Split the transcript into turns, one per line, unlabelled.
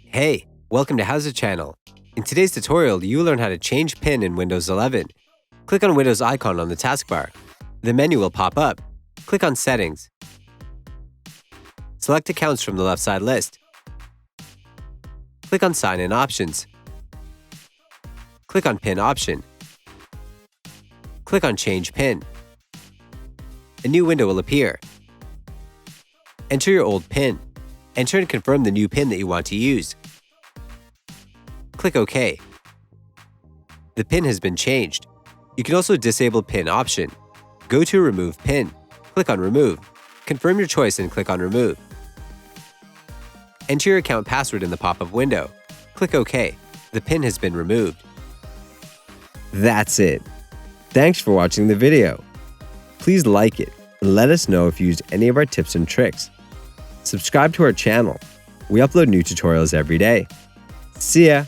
Hey, welcome to HOWZA channel. In today's tutorial, you will learn how to change PIN in Windows 11. Click on Windows icon on the taskbar. The menu will pop up. Click on Settings. Select Accounts from the left side list. Click on Sign In Options. Click on PIN option. Click on Change PIN. A new window will appear. Enter your old PIN. Enter and confirm the new PIN that you want to use. Click OK. The PIN has been changed. You can also disable PIN option. Go to Remove PIN. Click on Remove. Confirm your choice and click on Remove. Enter your account password in the pop-up window. Click OK. The PIN has been removed.
That's it. Thanks for watching the video. Please like it and let us know if you used any of our tips and tricks. Subscribe to our channel. We upload new tutorials every day. See ya!